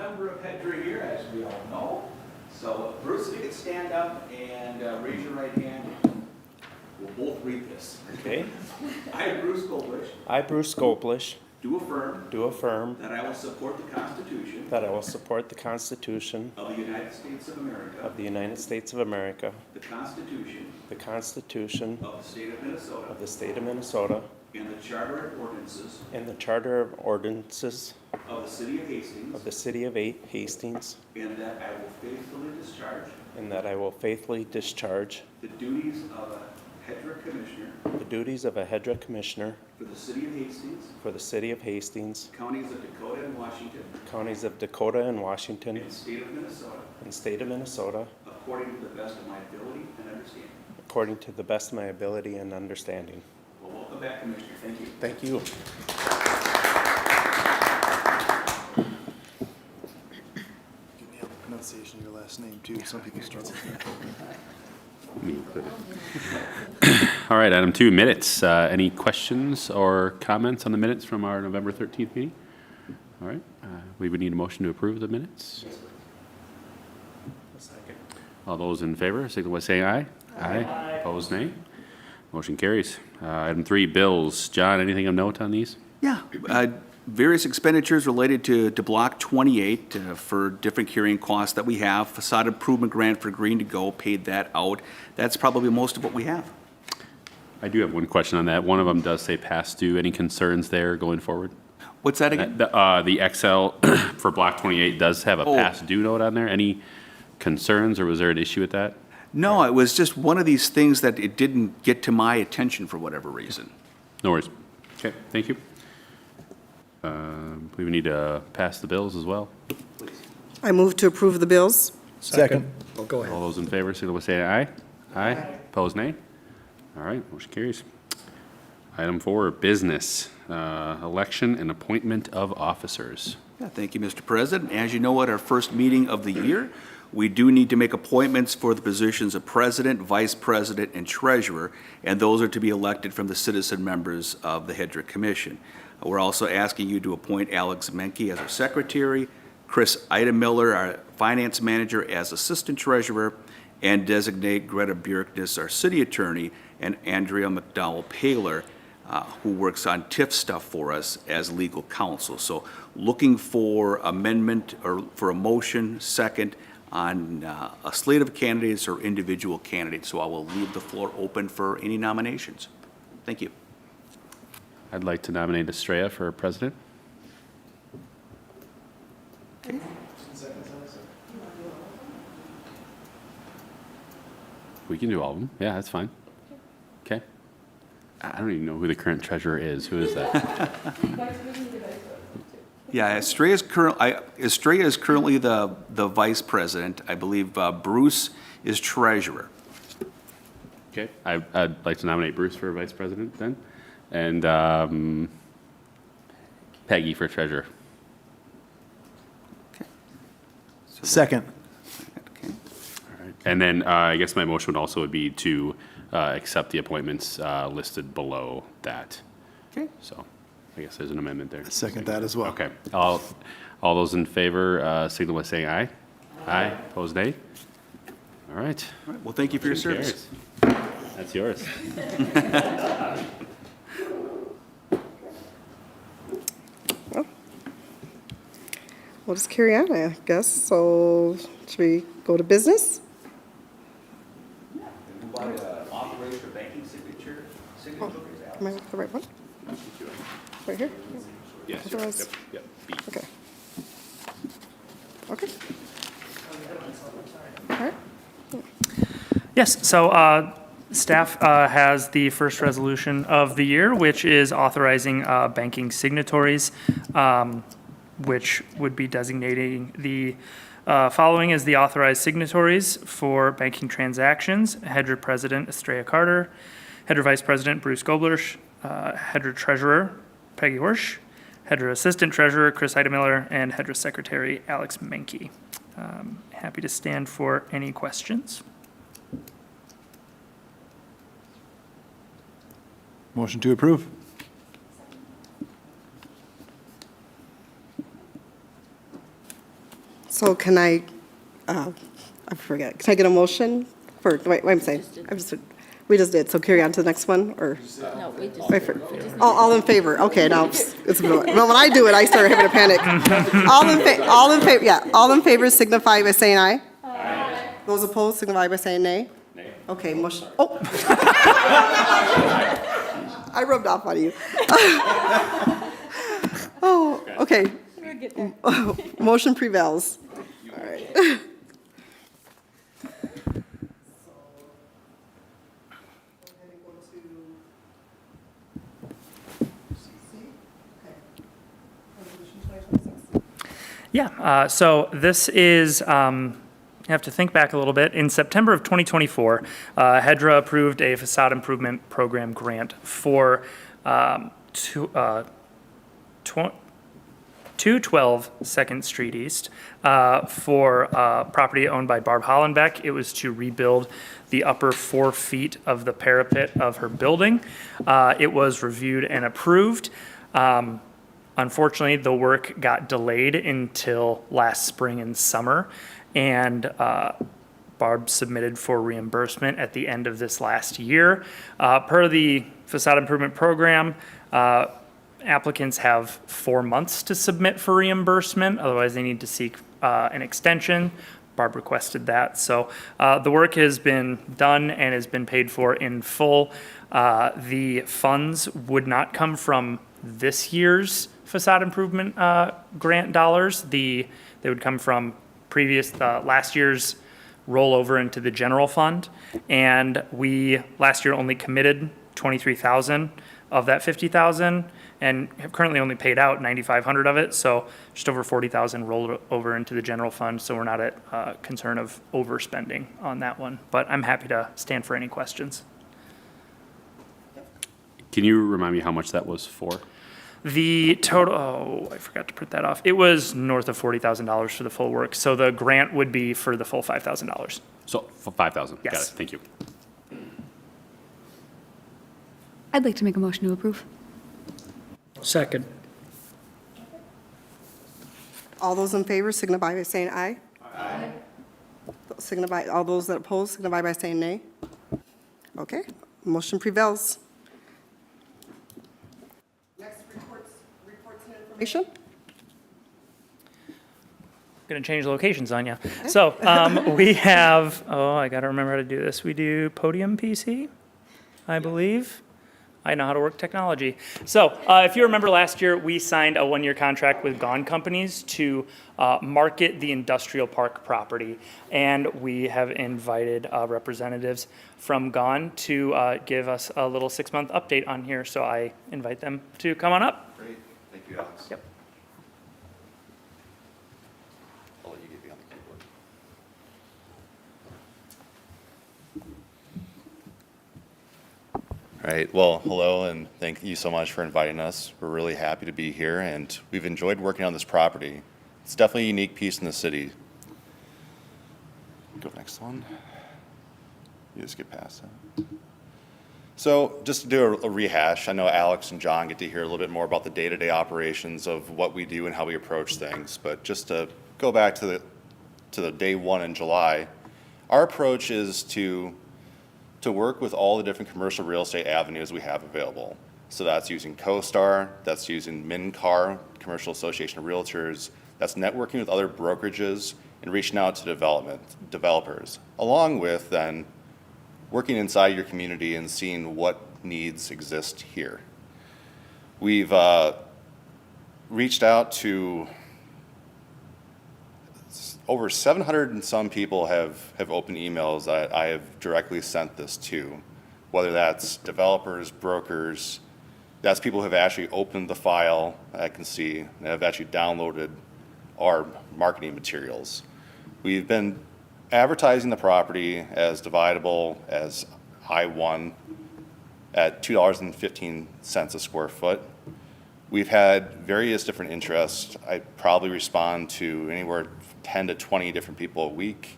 member of HEDRA here, as we all know. So Bruce, if you could stand up and raise your right hand. We'll both read this. Okay. I, Bruce Goldbush, I, Bruce Goldbush, do affirm do affirm that I will support the Constitution that I will support the Constitution of the United States of America, of the United States of America, the Constitution the Constitution of the State of Minnesota, of the State of Minnesota, and the Charter and ordinances and the Charter of Ordinances of the City of Hastings, of the City of Hastings, and that I will faithfully discharge and that I will faithfully discharge the duties of a HEDRA Commissioner the duties of a HEDRA Commissioner for the City of Hastings, for the City of Hastings, counties of Dakota and Washington, counties of Dakota and Washington, and State of Minnesota, and State of Minnesota, according to the best of my ability and understanding. according to the best of my ability and understanding. Well, welcome back, Commissioner. Thank you. Thank you. Give me a pronunciation of your last name too. Some people struggle. All right, item 2, minutes. Any questions or comments on the minutes from our November 13th meeting? All right, we would need a motion to approve the minutes. All those in favor, signal by saying aye. Aye. Opposed, nay. Motion carries. Item 3, bills. John, anything of note on these? Yeah, various expenditures related to Block 28 for different carrying costs that we have. Facade improvement grant for Green to Go, paid that out. That's probably most of what we have. I do have one question on that. One of them does say past due. Any concerns there going forward? What's that again? The Excel for Block 28 does have a past due note on there. Any concerns, or was there an issue with that? No, it was just one of these things that it didn't get to my attention for whatever reason. No worries. Okay, thank you. We would need to pass the bills as well. I move to approve the bills. Second. Oh, go ahead. All those in favor, signal by saying aye. Aye. Opposed, nay. All right, motion carries. Item 4, business, election and appointment of officers. Yeah, thank you, Mr. President. As you know, at our first meeting of the year, we do need to make appointments for the positions of president, vice president, and treasurer, and those are to be elected from the citizen members of the HEDRA Commission. We're also asking you to appoint Alex Menke as our secretary, Chris Idemiller, our finance manager, as assistant treasurer, and designate Greta Bjerknes, our city attorney, and Andrea McDowell-Paler, who works on TIF stuff for us, as legal counsel. So looking for amendment or for a motion second on a slate of candidates or individual candidates. So I will leave the floor open for any nominations. Thank you. I'd like to nominate Estrella for president. We can do all of them. Yeah, that's fine. Okay. I don't even know who the current treasurer is. Who is that? Yeah, Estrella is currently the vice president. I believe Bruce is treasurer. Okay. I'd like to nominate Bruce for vice president then. And Peggy for treasurer. Second. Okay. All right. And then I guess my motion would also be to accept the appointments listed below that. Okay. So I guess there's an amendment there. Second that as well. Okay. All those in favor signal by saying aye. Aye. Opposed, nay. All right. All right. Well, thank you for your service. That's yours. We'll just carry on, I guess. So should we go to business? Authorize for banking signature. Am I with the right one? Right here? Yes. Authorize. Yep. B. Okay. Okay. All right. Yes, so staff has the first resolution of the year, which is authorizing banking signatories, which would be designating the following as the authorized signatories for banking transactions: HEDRA President Estrella Carter, HEDRA Vice President Bruce Goldbush, HEDRA Treasurer Peggy Horsch, HEDRA Assistant Treasurer Chris Idemiller, and HEDRA Secretary Alex Menke. Happy to stand for any questions. Motion to approve. So can I forget, can I get a motion for, wait, I'm saying, we just did, so carry on to the next one, or? No, we just. Wait for, all in favor, okay, now, it's, well, when I do it, I start having a panic. All in favor, yeah, all in favor signify by saying aye. Aye. Those opposed signify by saying nay. Nay. Okay, motion, oh. I rubbed off on you. Oh, okay. Motion prevails. All right. Yeah, so this is, you have to think back a little bit. In September of 2024, HEDRA approved a facade improvement program grant for 212 2nd Street East for property owned by Barb Hollenbeck. It was to rebuild the upper 4 feet of the parapet of her building. It was reviewed and approved. Unfortunately, the work got delayed until last spring and summer, and Barb submitted for reimbursement at the end of this last year. Per the facade improvement program, applicants have 4 months to submit for reimbursement, otherwise they need to seek an extension. Barb requested that. So the work has been done and has been paid for in full. The funds would not come from this year's facade improvement grant dollars. They would come from last year's rollover into the general fund. And we last year only committed 23,000 of that 50,000 and have currently only paid out 9,500 of it. So just over 40,000 rolled over into the general fund. So we're not at concern of overspending on that one, but I'm happy to stand for any questions. Can you remind me how much that was for? The total, I forgot to print that off. It was north of $40,000 for the full work. So the grant would be for the full $5,000. So, for 5,000? Yes. Got it, thank you. I'd like to make a motion to approve. Second. All those in favor signify by saying aye. Aye. All those that oppose signify by saying nay. Okay, motion prevails. Next, reports and information. Going to change locations on you. So we have, I got to remember how to do this. We do podium PC, I believe. I know how to work technology. So if you remember last year, we signed a 1-year contract with Gone Companies to market the industrial park property. And we have invited representatives from Gone to give us a little 6-month update on here. So I invite them to come on up. Great, thank you, Alex. Yep. I'll let you get behind the keyboard. All right, well, hello, and thank you so much for inviting us. We're really happy to be here, and we've enjoyed working on this property. It's definitely a unique piece in the city. Go next one. You just get past that. So just to do a rehash, I know Alex and John get to hear a little bit more about the day-to-day operations of what we do and how we approach things, but just to go back to the day one in July, our approach is to work with all the different commercial real estate avenues we have available. So that's using CoStar, that's using MinCar, Commercial Association of Realtors, that's networking with other brokerages and reaching out to developers, along with then working inside your community and seeing what needs exist here. We've reached out to over 700 and some people have opened emails that I have directly sent this to, whether that's developers, brokers, that's people who have actually opened the file I can see and have actually downloaded our marketing materials. We've been advertising the property as dividable as I-1 at $2.15 a square foot. We've had various different interests. I probably respond to anywhere 10 to 20 different people a week.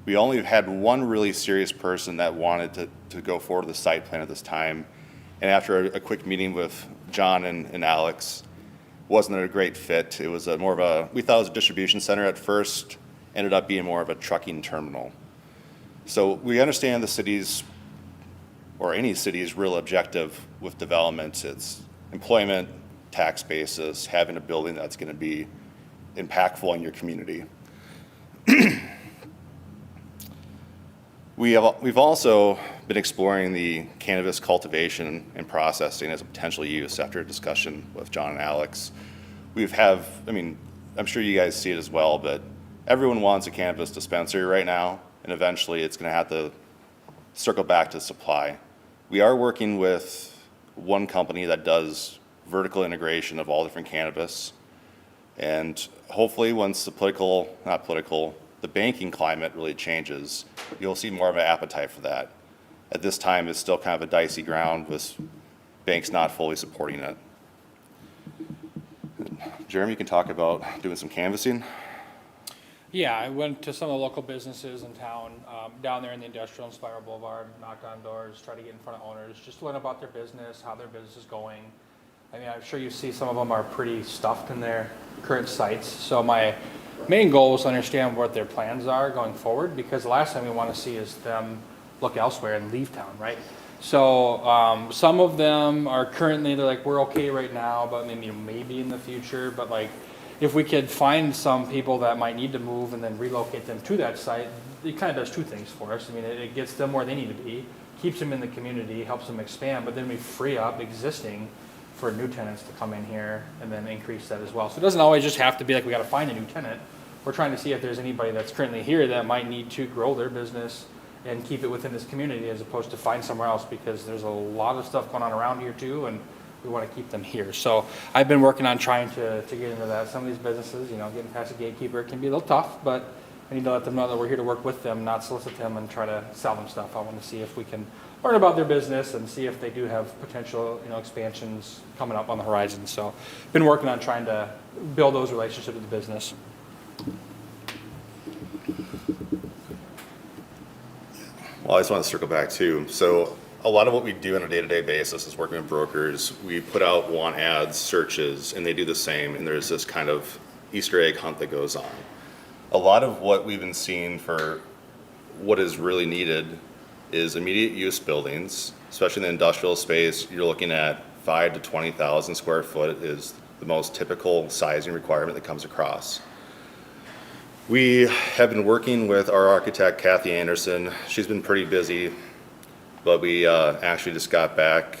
We only had one really serious person that wanted to go forward with the site plan at this time. And after a quick meeting with John and Alex, wasn't a great fit. It was more of a, we thought it was a distribution center at first, ended up being more of a trucking terminal. So we understand the city's, or any city's real objective with development. It's employment, tax basis, having a building that's going to be impactful in your community. We've also been exploring the cannabis cultivation and processing as a potential use after a discussion with John and Alex. I mean, I'm sure you guys see it as well, but everyone wants a cannabis dispensary right now, and eventually it's going to have to circle back to supply. We are working with one company that does vertical integration of all different cannabis, and hopefully once the banking climate really changes, you'll see more of an appetite for that. At this time, it's still kind of a dicey ground with banks not fully supporting it. Jeremy, you can talk about doing some canvassing. Yeah, I went to some of the local businesses in town, down there in the industrial and Spiral Boulevard, knocked on doors, tried to get in front of owners, just to learn about their business, how their business is going. I mean, I'm sure you see some of them are pretty stuffed in their current sites. So my main goal was to understand what their plans are going forward, because the last thing we want to see is them look elsewhere and leave town, right? So some of them are currently, they're like, we're okay right now, but maybe in the future. But like, if we could find some people that might need to move and then relocate them to that site, it kind of does two things for us. I mean, it gets them where they need to be, keeps them in the community, helps them expand, but then we free up existing for new tenants to come in here and then increase that as well. So it doesn't always just have to be like we got to find a new tenant. We're trying to see if there's anybody that's currently here that might need to grow their business and keep it within this community as opposed to find somewhere else, because there's a lot of stuff going on around here too, and we want to keep them here. So I've been working on trying to get into that. Some of these businesses, getting past a gatekeeper can be a little tough, but I need to let them know that we're here to work with them, not solicit them and try to sell them stuff. I want to see if we can learn about their business and see if they do have potential, expansions coming up on the horizon. So been working on trying to build those relationships with the business. Well, I just want to circle back too. So a lot of what we do on a day-to-day basis is working with brokers. We put out want ads, searches, and they do the same. And there's this kind of Easter egg hunt that goes on. A lot of what we've been seeing for what is really needed is immediate use buildings, especially in the industrial space. You're looking at 5,000 to 20,000 square foot is the most typical sizing requirement that comes across. We have been working with our architect, Kathy Anderson. She's been pretty busy, but we actually just got back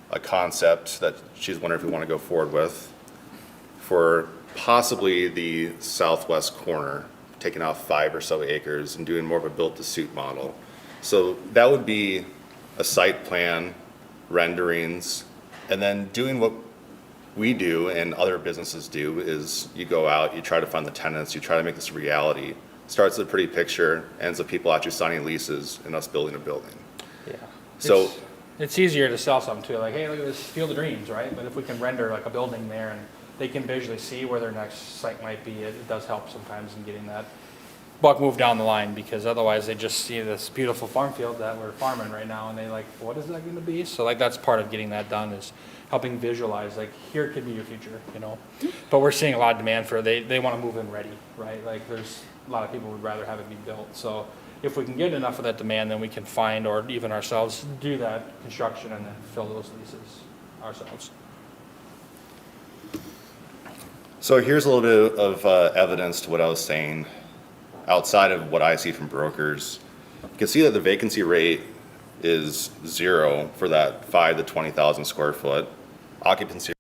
a concept that she's wondering if we want to go forward with for possibly the southwest corner, taking off 5 or so acres and doing more of a built-to-suit model. So that would be a site plan, renderings, and then doing what we do and other businesses do is you go out, you try to find the tenants, you try to make this a reality. Starts with a pretty picture, ends with people actually signing leases and us building a building. Yeah. So it's easier to sell something too. Like, hey, look at this Field of Dreams, right? But if we can render like a building there and they can visually see where their next site might be, it does help sometimes in getting that buck move down the line, because otherwise they just see this beautiful farm field that we're farming right now and they like, what is that going to be? So like that's part of getting that done, is helping visualize like here could be your future, But we're seeing a lot of demand for they want to move in ready, right? Like there's a lot of people would rather have it be built. So if we can get enough of that demand, then we can find, or even ourselves do that construction and then fill those leases ourselves. So here's a little bit of evidence to what I was saying. Outside of what I see from brokers, you can see that the vacancy rate is 0 for that 5,000 to 20,000 square foot. Occupancy.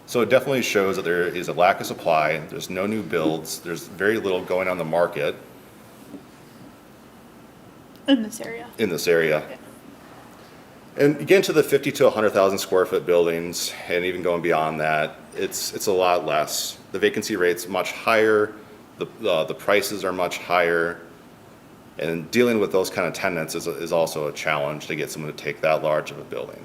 So it definitely shows that there is a lack of supply. There's no new builds. There's very little going on the market in this area. Yeah. And you get into the 50 to 100,000 square foot buildings, and even going beyond that, it's a lot less. The vacancy rate's much higher. The prices are much higher, and dealing with those kind of tenants is also a challenge to get someone to take that large of a building.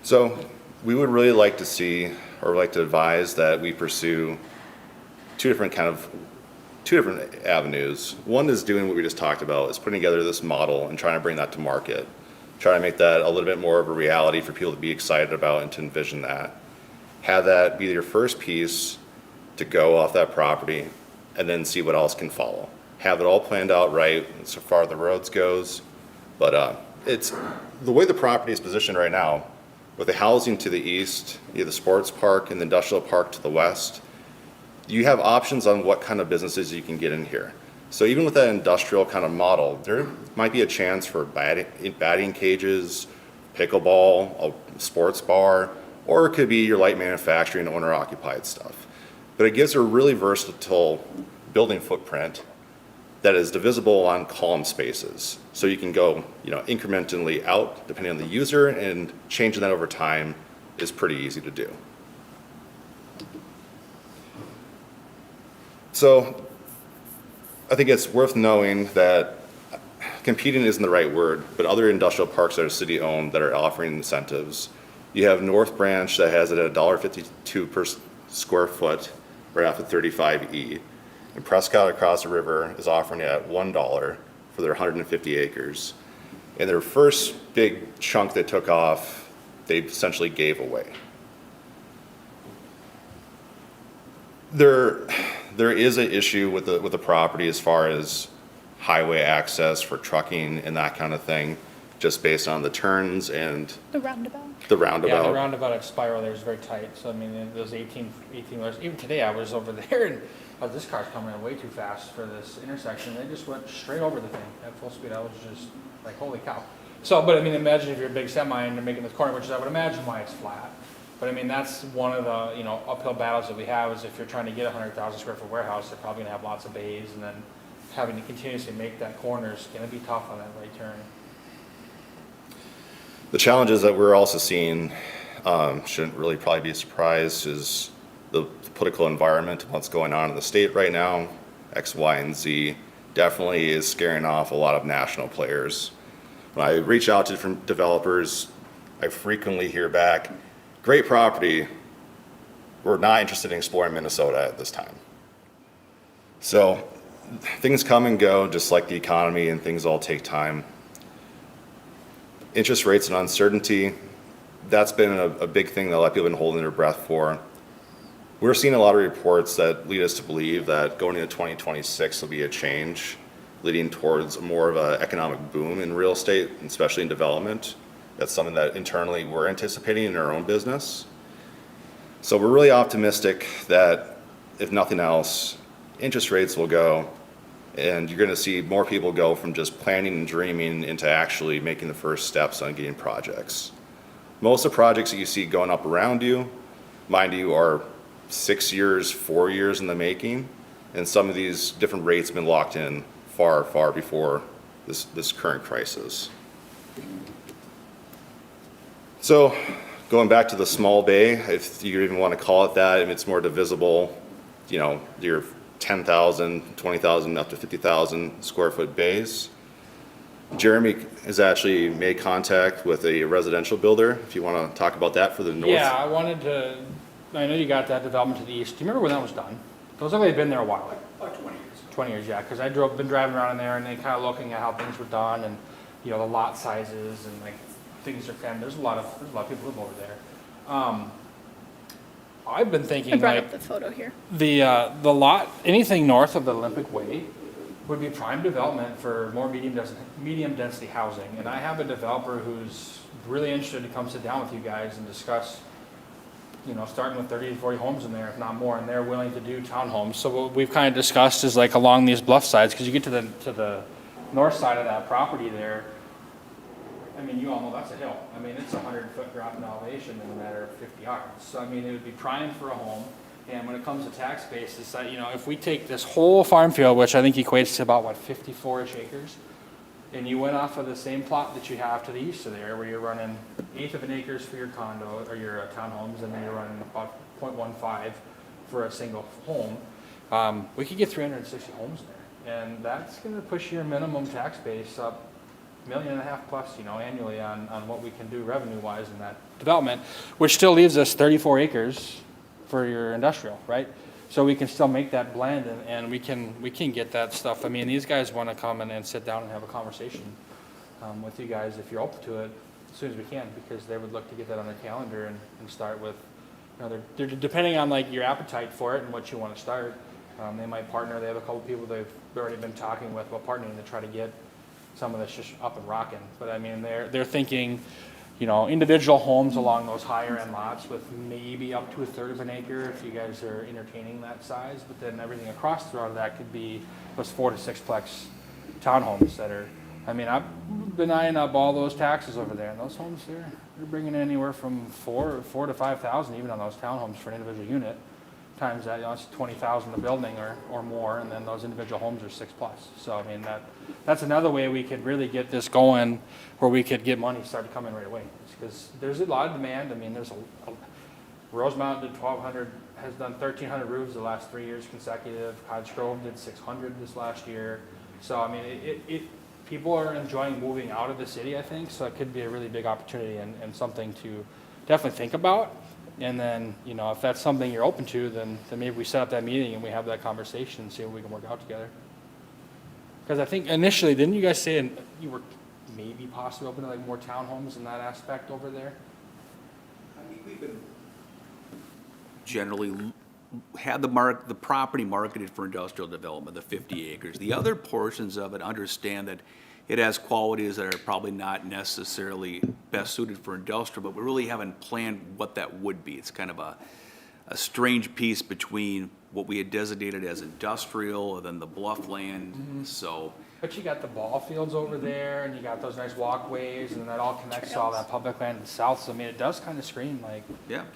So we would really like to see, or like to advise that we pursue two two different avenues. One is doing what we just talked about, is putting together this model and trying to bring that to market. Try to make that a little bit more of a reality for people to be excited about and to envision that. Have that be your first piece to go off that property and then see what else can follow. Have it all planned out right so far the roads goes. But it's the way the property is positioned right now, with the housing to the east, you have the sports park and the industrial park to the west, you have options on what kind of businesses you can get in here. So even with that industrial kind of model, there might be a chance for batting cages, pickleball, a sports bar, or it could be your light manufacturing, owner-occupied stuff. But it gives a really versatile building footprint that is divisible on column spaces. So you can go, incrementally out depending on the user, and changing that over time is pretty easy to do. So I think it's worth knowing that competing isn't the right word, but other industrial parks that are city-owned that are offering incentives. You have North Branch that has it at $1.52 per square foot, right off of 35E. And Prescott across the river is offering it at $1 for their 150 acres. And their first big chunk that took off, they essentially gave away. There is an issue with the property as far as highway access for trucking and that kind of thing, just based on the turns and The roundabout. the roundabout. Yeah, the roundabout at Spiral there is very tight, so I mean, those 18 wheelers, even today I was over there and this car's coming in way too fast for this intersection. They just went straight over the thing at full speed. I was just like, holy cow. So, but I mean, imagine if you're a big semi and you're making this corner, which is I would imagine why it's flat. But I mean, that's one of the, uphill battles that we have is if you're trying to get a 100,000 square foot warehouse, they're probably gonna have lots of bays, and then having to continuously make that corner is gonna be tough on that right turn. The challenges that we're also seeing, shouldn't really probably be a surprise, is the political environment, what's going on in the state right now, X, Y, and Z, definitely is scaring off a lot of national players. When I reach out to different developers, I frequently hear back, great property, we're not interested in exploring Minnesota at this time. So things come and go, just like the economy, and things all take time. Interest rates and uncertainty, that's been a big thing that a lot of people have been holding their breath for. We're seeing a lot of reports that lead us to believe that going into 2026 will be a change, leading towards more of an economic boom in real estate, especially in development. That's something that internally we're anticipating in our own business. So we're really optimistic that, if nothing else, interest rates will go, and you're going to see more people go from just planning and dreaming into actually making the first steps on getting projects. Most of the projects that you see going up around you, mind you, are 6 years, 4 years in the making, and some of these different rates have been locked in far, far before this current crisis. So going back to the small bay, if you even want to call it that, it's more divisible, your 10,000, 20,000, up to 50,000 square foot bays. Jeremy has actually made contact with a residential builder, if you want to talk about that for the north. Yeah, I know you got that development to the east. Do you remember when that was done? Those have been there a while. About 20 years. 20 years, yeah, because been driving around in there and then kind of looking at how things were done and, the lot sizes and like things are there's a lot of people live over there. I've been thinking I brought like up the photo here. the lot, anything north of the Olympic Way would be prime development for more medium density housing. And I have a developer who's really interested to come sit down with you guys and discuss, starting with 30 to 40 homes in there, if not more, and they're willing to do townhomes. So what we've kind of discussed is like along these bluff sides, because you get to the north side of that property there, I mean, you all know that's a hill. I mean, it's a 100-foot drop in elevation in a matter of 50 yards. So, I mean, it would be prime for a home. And when it comes to tax basis, if we take this whole farm field, which I think equates to about, 54-ish acres, and you went off of the same plot that you have to the east of there, where you're running 1/8 of an acres for your condo, or your townhomes, and then you're running about 0.15 for a single home, we could get 360 homes there. And that's going to push your minimum tax base up $1.5 million plus, annually on what we can do revenue-wise in that development, which still leaves us 34 acres for your industrial, right? so we can still make that blend and we can get that stuff. I mean, these guys want to come and sit down and have a conversation with you guys if you're open to it as soon as we can, because they would look to get that on their calendar and start with, you know, they're depending on like your appetite for it and what you want to start. They might partner. They have a couple people they've already been talking with about partnering to try to get some of this just up and rocking. But I mean, they're thinking, you know, individual homes along those higher end lots with maybe up to 1/3 of an acre if you guys are entertaining that size. But then everything across the road of that could be those 4 to 6plex townhomes that are, I mean, I've been eyeing up all those taxes over there, and those homes they're bringing in anywhere from $4,000 to $5,000 even on those townhomes for an individual unit. Times that, you know, it's 20,000 a building or more, and then those individual homes are 6+. So I mean that's another way we could really get this going, where we could get money started coming right away. Because there's a lot of demand. I mean, there's a Rosemount did 1,200, has done 1,300 roofs the last 3 years consecutive. Cottage Grove did 600 this last year. So I mean, people are enjoying moving out of the city, I think. So it could be a really big opportunity and something to definitely think about. And then, you know, if that's something you're open to, then maybe we set up that meeting and we have that conversation and see what we can work out together. Because I think initially, didn't you guys say you were maybe possibly open to like more townhomes in that aspect over there? I mean, we've been generally had the property marketed for industrial development, the 50 acres. The other portions of it understand that it has qualities that are probably not necessarily best suited for industrial, but we really haven't planned what that would be. It's kind of a strange piece between what we had designated as industrial and then the bluff land, so. But you got the ball fields over there, and you got those nice walkways, and that all connects to all that public land in the south. So I mean, it does kind of scream like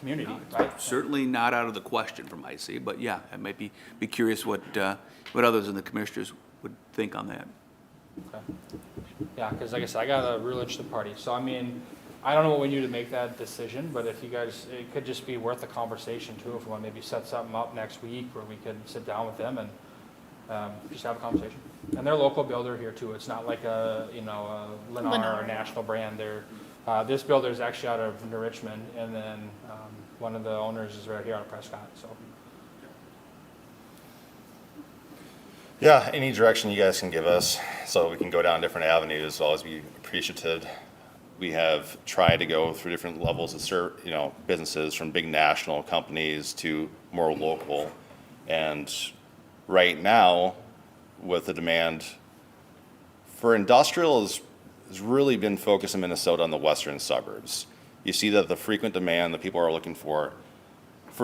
community, right? Certainly not out of the question from IC, but yeah, I might be curious what others in the commissioners would think on that. Okay. Yeah, because like I said, I got a real interested party. So I mean, I don't know what we do to make that decision, but if you guys, it could just be worth a conversation too. If we want to maybe set something up next week where we could sit down with them and just have a conversation. And they're a local builder here too. It's not like a, you know, a Lennar or a national brand. They're this builder is actually out of New Richmond, and then one of the owners is right here out of Prescott. So. Yeah, any direction you guys can give us so we can go down different avenues, I'll always be appreciative. We have tried to go through different levels of businesses, from big national companies to more local. And right now, with the demand for industrial has really been focused in Minnesota on the western suburbs. You see that the frequent demand that people are looking for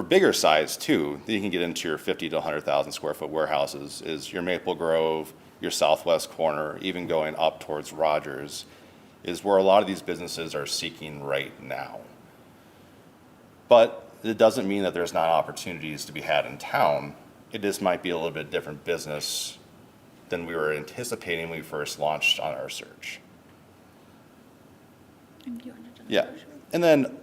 bigger size too, that you can get into your 50 to 100,000 square foot warehouses, is your Maple Grove, your southwest corner, even going up towards Rogers, is where a lot of these businesses are seeking right now. But it doesn't mean that there's not opportunities to be had in town. It just might be a little bit different business than we were anticipating when we first launched on our search. Yeah, and then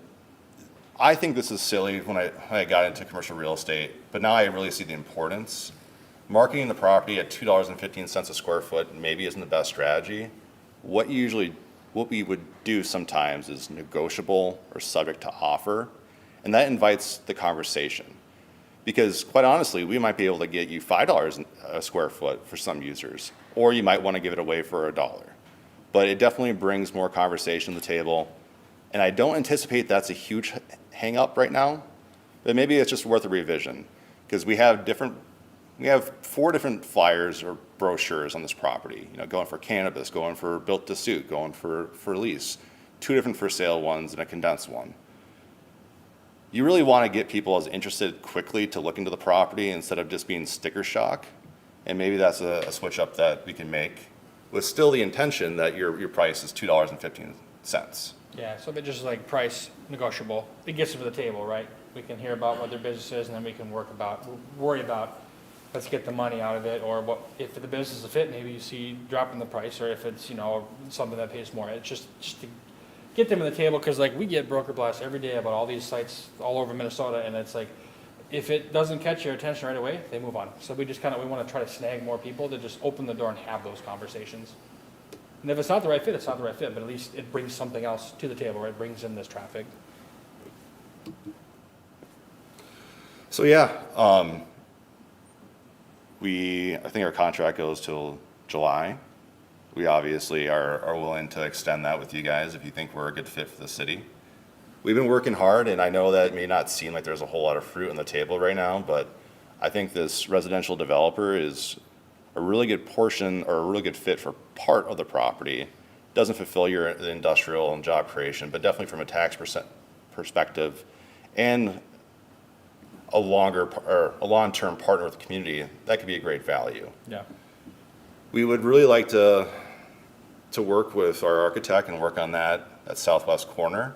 I think this is silly when I got into commercial real estate, but now I really see the importance. Marketing the property at $2.15 a square foot maybe isn't the best strategy. What we would do sometimes is negotiable or subject to offer, and that invites the conversation. Because quite honestly, we might be able to get you $5 a square foot for some users, or you might want to give it away for $1. But it definitely brings more conversation to the table. And I don't anticipate that's a huge hang up right now, but maybe it's just worth a revision, because we have 4 different flyers or brochures on this property, you know, going for cannabis, going for built to suit, going for lease, 2 different for sale ones and a condensed one. You really want to get people as interested quickly to look into the property instead of just being sticker shock. And maybe that's a switch up that we can make with still the intention that your price is $2.15. Yeah, so if it's just like price negotiable, it gets them to the table, right? We can hear about what their business is, and then we can worry about, let's get the money out of it, or what, if the business is a fit, maybe you see dropping the price, or if it's, you know, something that pays more. It's just to get them to the table, because like we get broker blasts every day about all these sites all over Minnesota, and it's like, if it doesn't catch your attention right away, they move on. So we want to try to snag more people to just open the door and have those conversations. And if it's not the right fit, it's not the right fit, but at least it brings something else to the table, right? It brings in this traffic. So yeah, I think our contract goes till July. We obviously are willing to extend that with you guys if you think we're a good fit for the city. We've been working hard, and I know that it may not seem like there's a whole lot of fruit on the table right now, but I think this residential developer is a really good portion or a really good fit for part of the property. Doesn't fulfill your industrial and job creation, but definitely from a tax perspective and a long-term partner with the community, that could be a great value. Yeah. We would really like to work with our architect and work on that southwest corner.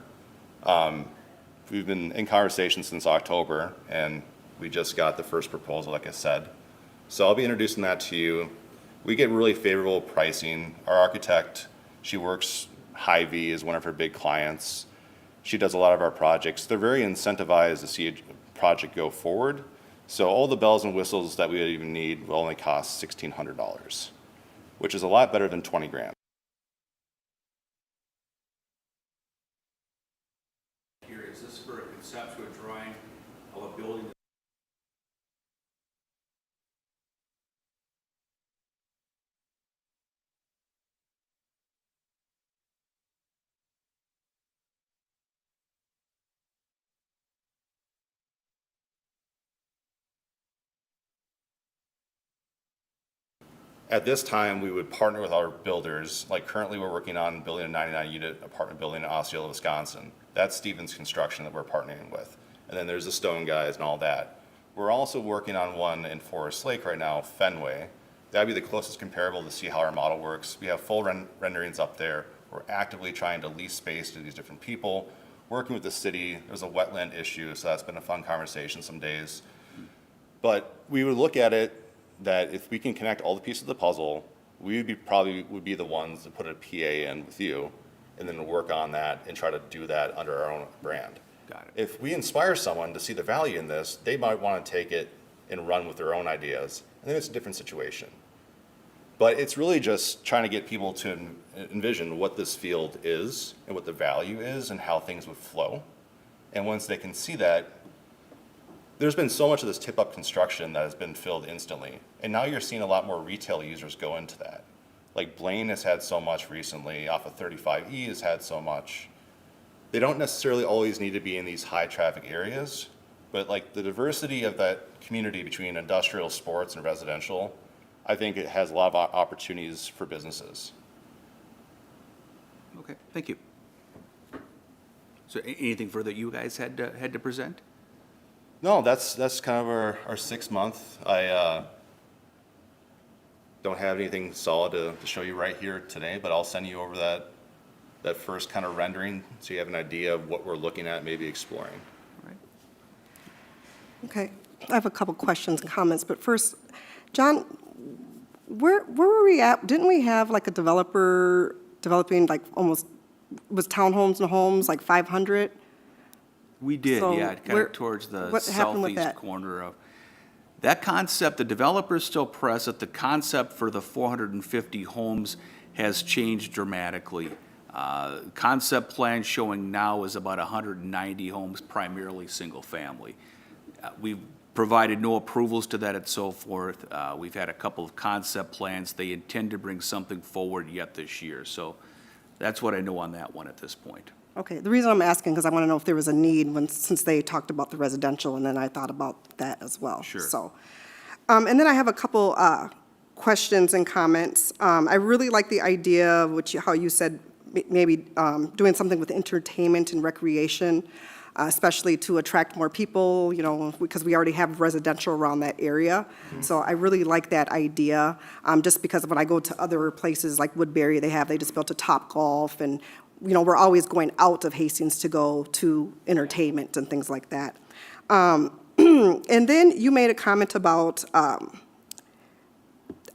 We've been in conversation since October, and we just got the first proposal, like I said. So I'll be introducing that to you. We get really favorable pricing. Our architect, she works Hy-Vee as one of her big clients. She does a lot of our projects. They're very incentivized to see a project go forward. So all the bells and whistles that we would even need will only cost $1,600, which is a lot better than 20 grand. Here, is this for a conceptual drawing of a building? At this time, we would partner with our builders. Like currently, we're working on building a 99-unit apartment building in Osceola, Wisconsin. That's Stevens Construction that we're partnering with. And then there's the Stone Guys and all that. We're also working on one in Forest Lake right now, Fenway. That'd be the closest comparable to see how our model works. We have full renderings up there. We're actively trying to lease space to these different people, working with the city. There's a wetland issue, so that's been a fun conversation some days. But we would look at it that if we can connect all the pieces of the puzzle, we would be the ones to put a PA in with you, and then work on that and try to do that under our own brand. Got it. If we inspire someone to see the value in this, they might want to take it and run with their own ideas, and then it's a different situation. But it's really just trying to get people to envision what this field is and what the value is and how things would flow. And once they can see that, there's been so much of this tip-up construction that has been filled instantly. And now you're seeing a lot more retail users go into that. Like Blaine has had so much recently, off of 35E has had so much. They don't necessarily always need to be in these high traffic areas, but like the diversity of that community between industrial, sports, and residential, I think it has a lot of opportunities for businesses. Okay, thank you. So anything further you guys had to present? No, that's kind of our 6 month. I don't have anything solid to show you right here today, but I'll send you over that first kind of rendering so you have an idea of what we're looking at, maybe exploring. All right. Okay, I have a couple questions and comments, but first, John, where were we at? Didn't we have like a developer developing like almost, was townhomes and homes, like 500? We did, So yeah, kind where- of towards the what happened with southeast that? corner of. That concept, the developer's still present. The concept for the 450 homes has changed dramatically. Concept plan showing now is about 190 homes, primarily single-family. We've provided no approvals to that and so forth. We've had a couple of concept plans. They intend to bring something forward yet this year. So that's what I know on that one at this point. Okay, the reason I'm asking, because I want to know if there was a need since they talked about the residential, and then I thought about that as well. Sure. So, and then I have a couple questions and comments. I really like the idea, how you said, maybe doing something with entertainment and recreation, especially to attract more people, you know, because we already have residential around that area. So I really like that idea, just because when I go to other places like Woodbury, they just built a Topgolf, and you know, we're always going out of Hastings to go to entertainment and things like that. And then you made a comment about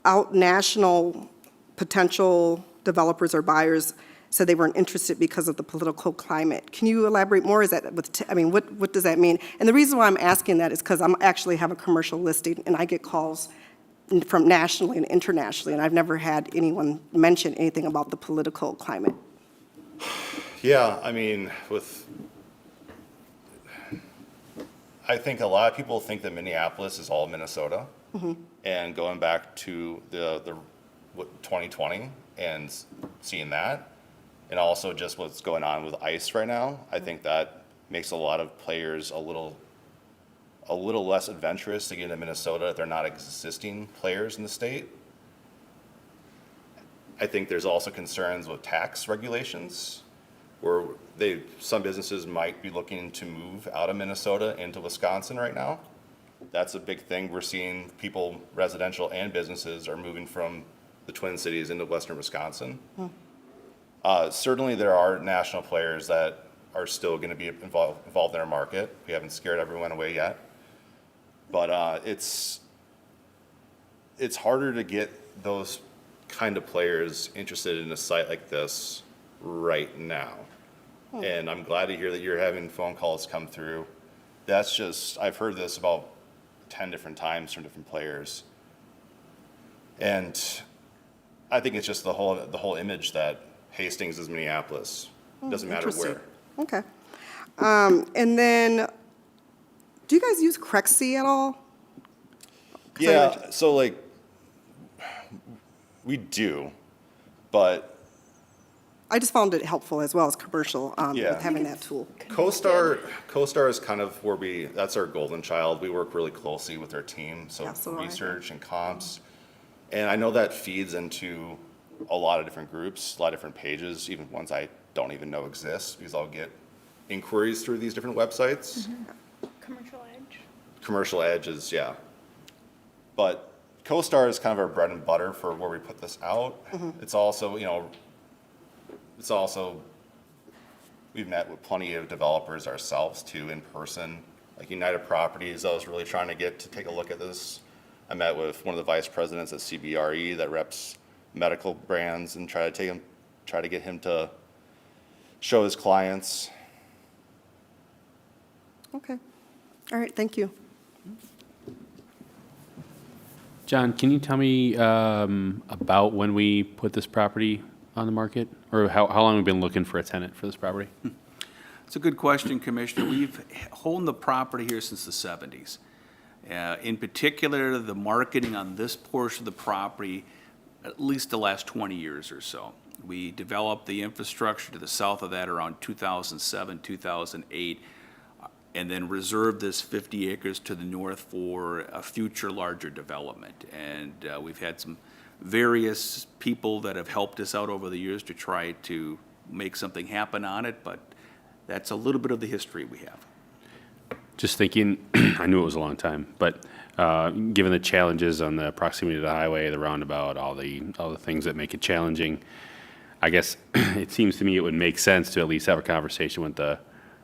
out national potential developers or buyers said they weren't interested because of the political climate. Can you elaborate more? Is that what does that mean? And the reason why I'm asking that is because I actually have a commercial listing, and I get calls from nationally and internationally, and I've never had anyone mention anything about the political climate. Yeah, I mean, I think a lot of people think that Minneapolis is all Minnesota, And going back to the 2020 and seeing that, and also just what's going on with ice right now, I think that makes a lot of players a little less adventurous to get into Minnesota if they're not existing players in the state. I think there's also concerns with tax regulations, where some businesses might be looking to move out of Minnesota into Wisconsin right now. That's a big thing. We're seeing people, residential and businesses, are moving from the Twin Cities into western Wisconsin. Certainly there are national players that are still going to be involved in our market. We haven't scared everyone away yet. But it's harder to get those kind of players interested in a site like this right now. And I'm glad to hear that you're having phone calls come through. That's just, I've heard this about 10 different times from different players. And I think it's just the whole image that Hastings is Minneapolis. Doesn't matter where. Okay. And then, do you guys use Crexy at all? Yeah, so like, we do, but I just found it helpful as well as commercial, Yeah. with having that tool. CoStar is kind of where that's our golden child. We work really closely with our team, so Yeah, so do I. research and comps. And I know that feeds into a lot of different groups, a lot of different pages, even ones I don't even know exist, because I'll get inquiries through these different websites. Commercial Edge. Commercial Edge is, yeah. But CoStar is kind of our bread and butter for where we put this out. It's also, we've met with plenty of developers ourselves too in person. Like United Properties, I was really trying to get to take a look at this. I met with one of the vice presidents at CBRE that reps medical brands and try to get him to show his clients. Okay. All right, thank you. John, can you tell me about when we put this property on the market? Or how long we've been looking for a tenant for this property? It's a good question, Commissioner. We've owned the property here since the 70s. In particular, the marketing on this portion of the property, at least the last 20 years or so. We developed the infrastructure to the south of that around 2007, 2008, and then reserved this 50 acres to the north for a future larger development. And we've had some various people that have helped us out over the years to try to make something happen on it, but that's a little bit of the history we have. Just thinking, I knew it was a long time, but given the challenges on the proximity to the highway, the roundabout, all the things that make it challenging, I guess it seems to me it would make sense to at least have a conversation with the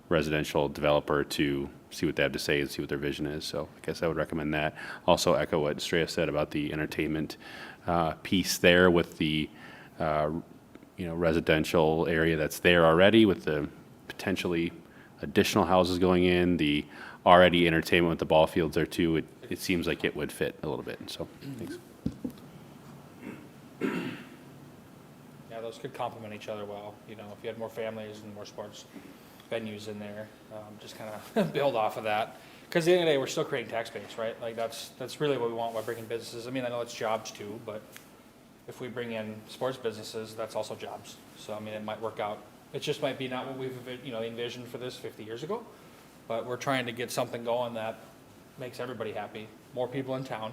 residential developer to see what they have to say and see what their vision is. So I guess I would recommend that. Also echo what Streya said about the entertainment piece there with the residential area that's there already with the potentially additional houses going in, the already entertainment with the ball fields there too. It seems like it would fit a little bit. So thanks. Yeah, those could complement each other well. If you had more families and more sports venues in there, just kind of build off of that. Because at the end of the day, we're still creating tax base, right? Like that's really what we want by bringing businesses. I mean, I know it's jobs too, but if we bring in sports businesses, that's also jobs. So I mean, it might work out. It just might be not what we've envisioned for this 50 years ago, but we're trying to get something going that makes everybody happy. More people in town,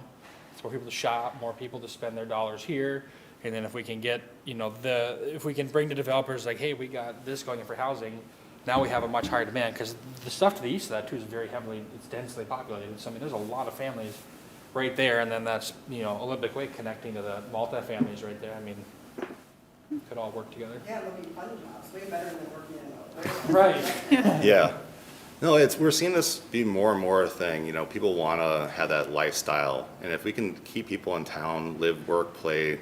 more people to shop, more people to spend their dollars here. And then if we can get, if we can bring the developers like, hey, we got this going in for housing, now we have a much higher demand, because the stuff to the east of that too is very it's densely populated. So I mean, there's a lot of families right there, and then that's, Olympic Way connecting to the multi-families right there. I mean, could all work together. Yeah, it'll be fun jobs, way better than working in Right. Yeah. No, we're seeing this be more and more a thing. People want to have that lifestyle. And if we can keep people in town, live, work, play,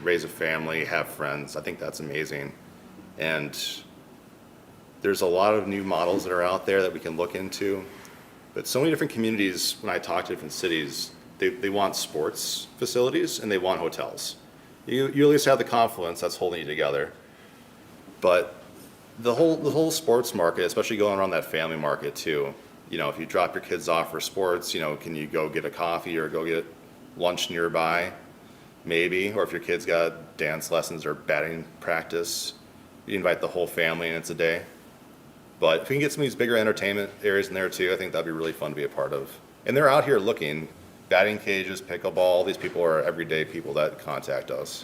raise a family, have friends, I think that's amazing. And there's a lot of new models that are out there that we can look into. But so many different communities, when I talk to different cities, they want sports facilities and they want hotels. You at least have the confluence that's holding you together. But the whole sports market, especially going around that family market too, if you drop your kids off for sports, can you go get a coffee or go get lunch nearby, maybe, or if your kid's got dance lessons or batting practice, you invite the whole family and it's a day. But if we can get some of these bigger entertainment areas in there too, I think that'd be really fun to be a part of. And they're out here looking, batting cages, pickleball, all these people are everyday people that contact us.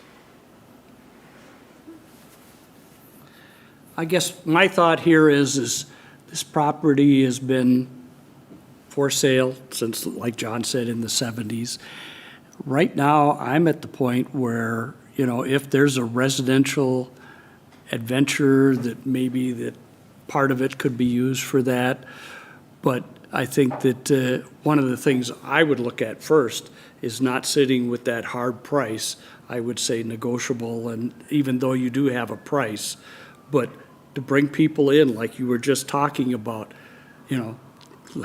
I guess my thought here is this property has been for sale since, like John said, in the 70s. Right now, I'm at the point where, you know, if there's a residential adventure that maybe that part of it could be used for that. But I think that one of the things I would look at first is not sitting with that hard price. I would say negotiable, and even though you do have a price, but to bring people in, like you were just talking about, you know,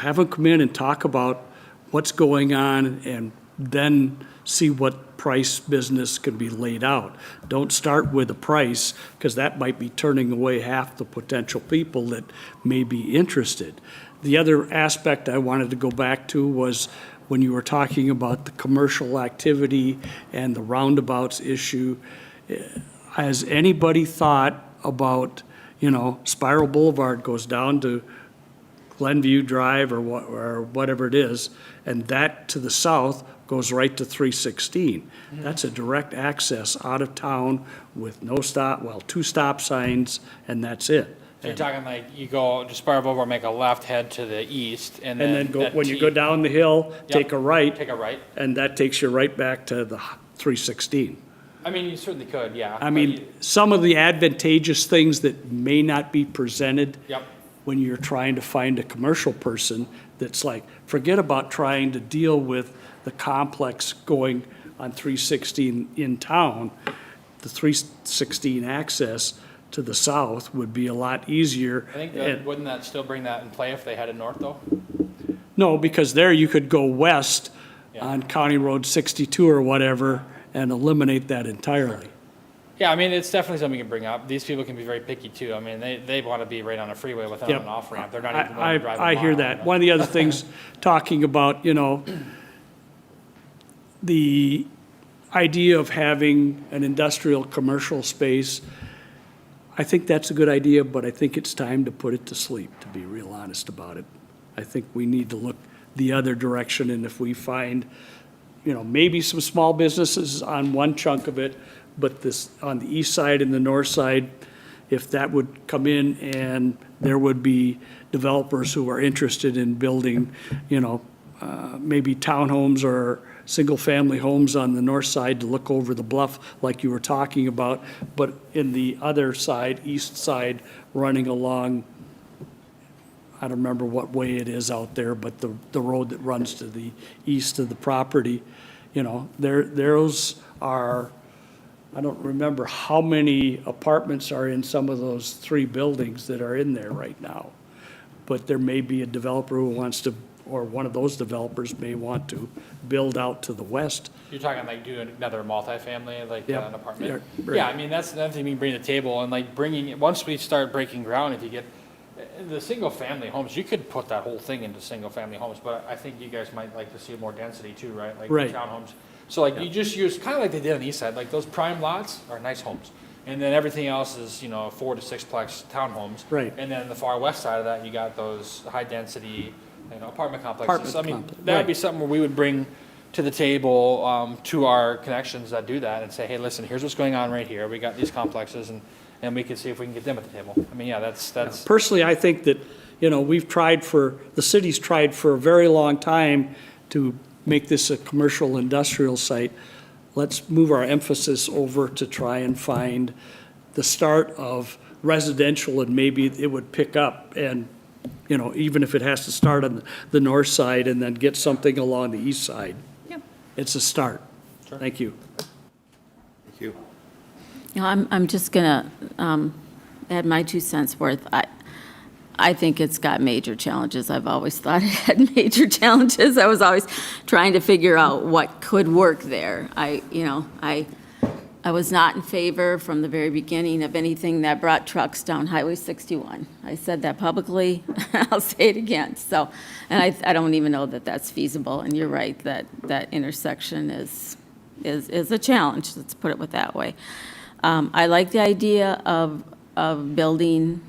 have them come in and talk about what's going on and then see what price business can be laid out. Don't start with a price, because that might be turning away half the potential people that may be interested. The other aspect I wanted to go back to was when you were talking about the commercial activity and the roundabouts issue. Has anybody thought about, you know, Spiral Boulevard goes down to Glenview Drive or whatever it is, and that to the south goes right to 316. That's a direct access out of town with no stop, well, 2 stop signs, and that's it. So you're talking like you go to Spiral Boulevard, make a left, head to the east, and And then. then go, that when you T- go down the hill, take a right, Take a right. and that takes you right back to the 316. I mean, you certainly could, yeah. I but mean, you- some of the advantageous things that may not be presented Yep. when you're trying to find a commercial person, that's like, forget about trying to deal with the complex going on 316 in town. The 316 access to the south would be a lot easier. I think And- wouldn't that still bring that in play if they headed north though? No, because there you could go west Yeah. on County Road 62 or whatever and eliminate that entirely. Yeah, I mean, it's definitely something you can bring up. These people can be very picky too. I mean, they want to be right on a freeway without Yep. an off ramp. They're not even willing to drive a I hear mile, that. you know? One of the other things, talking about, you know, the idea of having an industrial commercial space, I think that's a good idea, but I think it's time to put it to sleep, to be real honest about it. I think we need to look the other direction, and if we find, you know, maybe some small businesses on one chunk of it, but this, on the east side and the north side, if that would come in and there would be developers who are interested in building, you know, maybe townhomes or single-family homes on the north side to look over the bluff like you were talking about, but in the other side, east side, running along, I don't remember what way it is out there, but the road that runs to the east of the property, you know, those are, I don't remember how many apartments are in some of those 3 buildings that are in there right now. But there may be a developer who wants to, or one of those developers may want to build out to the west. You're talking like doing another multifamily, like Yep. an apartment? Yeah, right. Yeah, I mean, that's another thing we can bring to the table and like bringing, once we start breaking ground, if you get, the single-family homes, you could put that whole thing into single-family homes, but I think you guys might like to see more density too, right? Like Right. townhomes. So like you just use, kind of like they did on the east side, like those prime lots are nice homes. And then everything else is, you know, 4 to 6-plex townhomes. Right. And then the far west side of that, you got those high-density, you know, apartment complexes. Apartment I mean, complex, that'd right. be something where we would bring to the table, to our connections that do that and say, hey, listen, here's what's going on right here. We got these complexes and we can see if we can get them at the table. I mean, yeah, that's, Personally, I think that, you know, the city's tried for a very long time to make this a commercial industrial site. Let's move our emphasis over to try and find the start of residential, and maybe it would pick up, and, you know, even if it has to start on the north side and then get something along the east side. Yep. It's a start. Thank you. Thank you. You know, I'm just gonna add my 2 cents worth. I think it's got major challenges. I've always thought it had major challenges. I was always trying to figure out what could work there. I was not in favor from the very beginning of anything that brought trucks down Highway 61. I said that publicly, I'll say it again. So, and I don't even know that that's feasible, and you're right, that intersection is a challenge, let's put it that way. I like the idea of building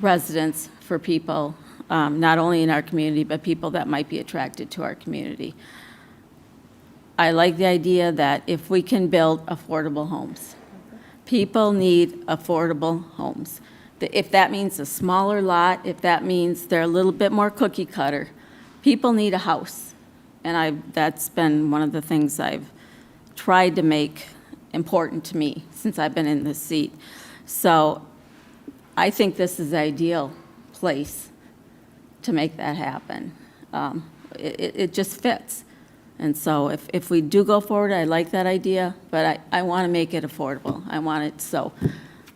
residence for people, not only in our community, but people that might be attracted to our community. I like the idea that if we can build affordable homes, people need affordable homes. If that means a smaller lot, if that means they're a little bit more cookie cutter, people need a house. And that's been one of the things I've tried to make important to me since I've been in this seat. So I think this is the ideal place to make that happen. It just fits. And so if we do go forward, I like that idea, but I want to make it affordable. I want it so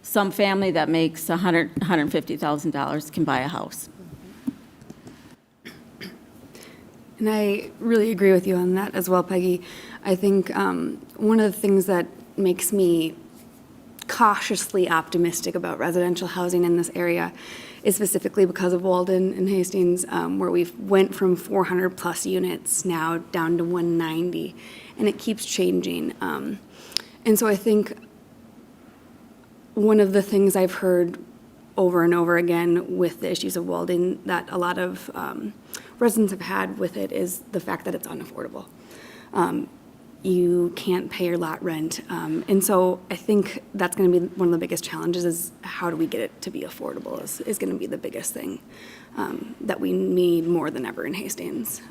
some family that makes $150,000 can buy a house. And I really agree with you on that as well, Peggy. I think one of the things that makes me cautiously optimistic about residential housing in this area is specifically because of Walden and Hastings, where we've went from 400 plus units now down to 190, and it keeps changing. And so I think one of the things I've heard over and over again with the issues of Walden that a lot of residents have had with it is the fact that it's unaffordable. You can't pay your lot rent. And so I think that's going to be one of the biggest challenges is how do we get it to be affordable is going to be the biggest thing that we need more than ever in Hastings.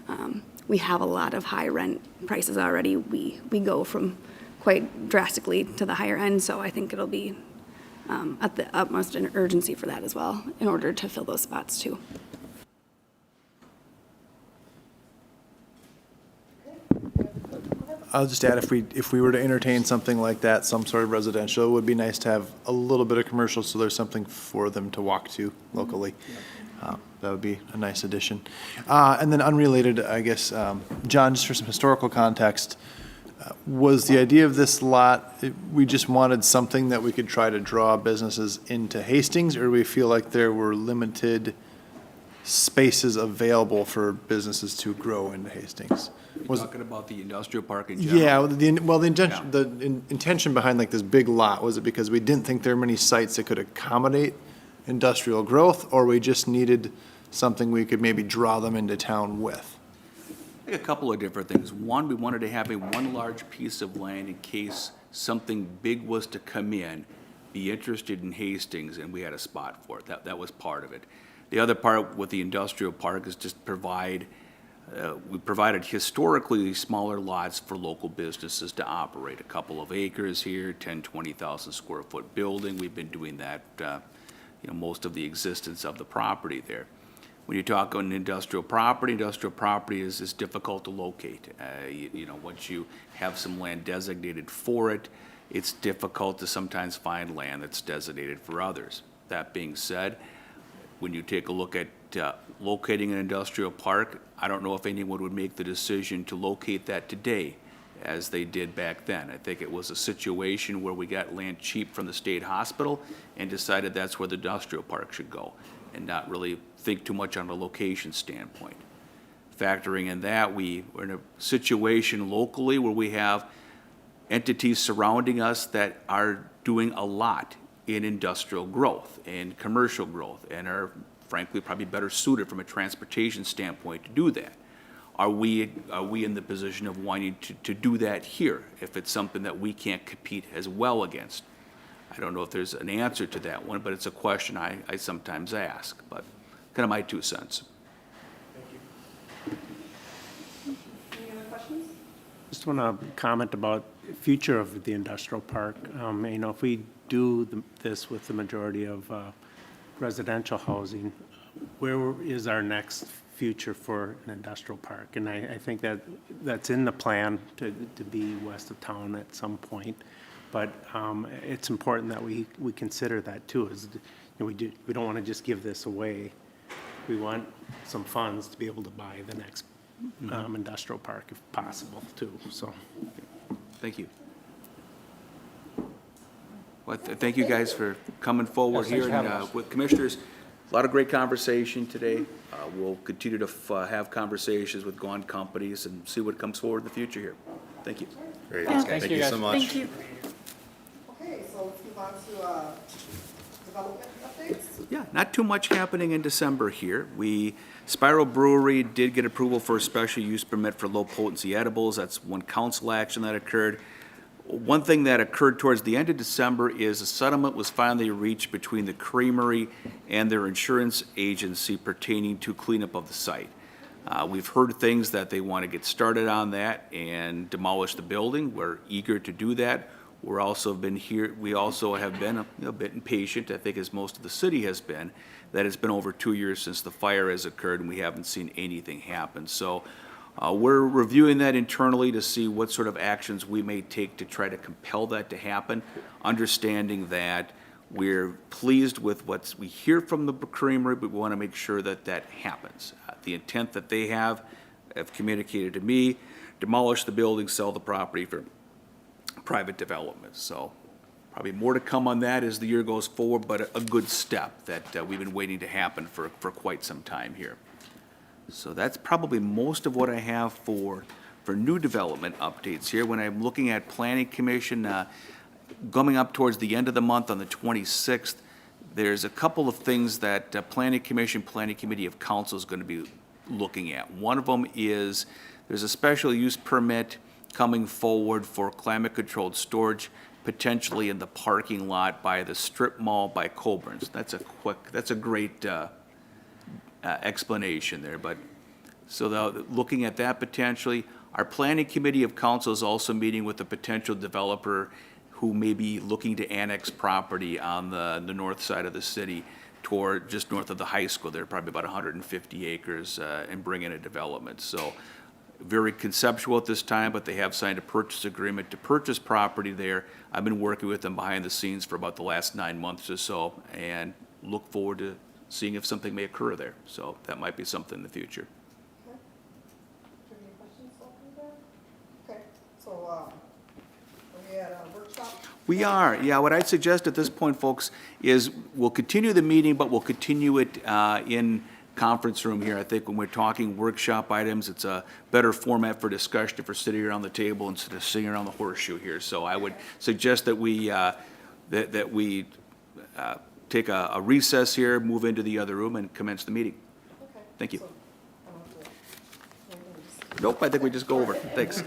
We have a lot of high rent prices already. We go from quite drastically to the higher end, so I think it'll be at the utmost urgency for that as well in order to fill those spots too. I'll just add, if we were to entertain something like that, some sort of residential, it would be nice to have a little bit of commercial, so there's something for them to walk to locally. That would be a nice addition. And then unrelated, I guess, John, just for some historical context, was the idea of this lot, we just wanted something that we could try to draw businesses into Hastings, or do we feel like there were limited spaces available for businesses to grow into Hastings? You're talking about the industrial park in general? Yeah, the intention behind like this big lot, was it because we didn't think there were many sites that could accommodate industrial growth, or we just needed something we could maybe draw them into town with? I think a couple of different things. One, we wanted to have one large piece of land in case something big was to come in, be interested in Hastings, and we had a spot for it. That was part of it. The other part with the industrial park is just we provided historically smaller lots for local businesses to operate. A couple of acres here, 10, 20,000 square foot building. We've been doing that, most of the existence of the property there. When you talk on industrial property is difficult to locate. Once you have some land designated for it, it's difficult to sometimes find land that's designated for others. That being said, when you take a look at locating an industrial park, I don't know if anyone would make the decision to locate that today as they did back then. I think it was a situation where we got land cheap from the state hospital and decided that's where the industrial park should go and not really think too much on a location standpoint. Factoring in that, we're in a situation locally where we have entities surrounding us that are doing a lot in industrial growth and commercial growth and are frankly probably better suited from a transportation standpoint to do that. Are we in the position of wanting to do that here if it's something that we can't compete as well against? I don't know if there's an answer to that one, but it's a question I sometimes ask, but kind of my 2 cents. Just want to comment about the future of the industrial park. If we do this with the majority of residential housing, where is our next future for an industrial park? And I think that's in the plan to be west of town at some point. But it's important that we consider that too. We don't want to just give this away. We want some funds to be able to buy the next industrial park if possible too. So, thank you. Well, thank you guys for coming forward Yes, thanks here for and having us. with commissioners. A lot of great conversation today. We'll continue to have conversations with gone companies and see what comes forward in the future here. Thank you. Great. Thank you, you guys. so much. Thank you. Okay, so let's move on to development updates. Yeah, not too much happening in December here. Spiral Brewery did get approval for a special use permit for low-potency edibles. That's one council action that occurred. One thing that occurred towards the end of December is a settlement was finally reached between the creamery and their insurance agency pertaining to cleanup of the site. We've heard things that they want to get started on that and demolish the building. We're eager to do that. We also have been a bit impatient, I think as most of the city has been, that it's been over 2 years since the fire has occurred and we haven't seen anything happen. So we're reviewing that internally to see what sort of actions we may take to try to compel that to happen, understanding that we're pleased with what we hear from the creamery, but we want to make sure that that happens. The intent that they have communicated to me, demolish the building, sell the property for private development. So probably more to come on that as the year goes forward, but a good step that we've been waiting to happen for quite some time here. So that's probably most of what I have for new development updates here. When I'm looking at Planning Commission, coming up towards the end of the month on the 26th, there's a couple of things that Planning Commission, Planning Committee of Council is going to be looking at. One of them is there's a special use permit coming forward for climate-controlled storage, potentially in the parking lot by the strip mall by Coburn's. That's a great explanation there, but so looking at that potentially. Our Planning Committee of Council is also meeting with a potential developer who may be looking to annex property on the north side of the city toward just north of the high school. They're probably about 150 acres and bring in a development. So very conceptual at this time, but they have signed a purchase agreement to purchase property there. I've been working with them behind the scenes for about the last 9 months or so and look forward to seeing if something may occur there. So that might be something in the future. Okay. Do you have any questions over there? Okay, so are we at a workshop? We are, yeah. What I'd suggest at this point, folks, is we'll continue the meeting, but we'll continue it in conference room here. I think when we're talking workshop items, it's a better format for discussion if we're sitting around the table instead of sitting around the horseshoe here. So I would suggest that we take a recess here, move into the other room, and commence the meeting. Okay. Thank you. So, I don't have to- Nope, I think we just go over. Thanks.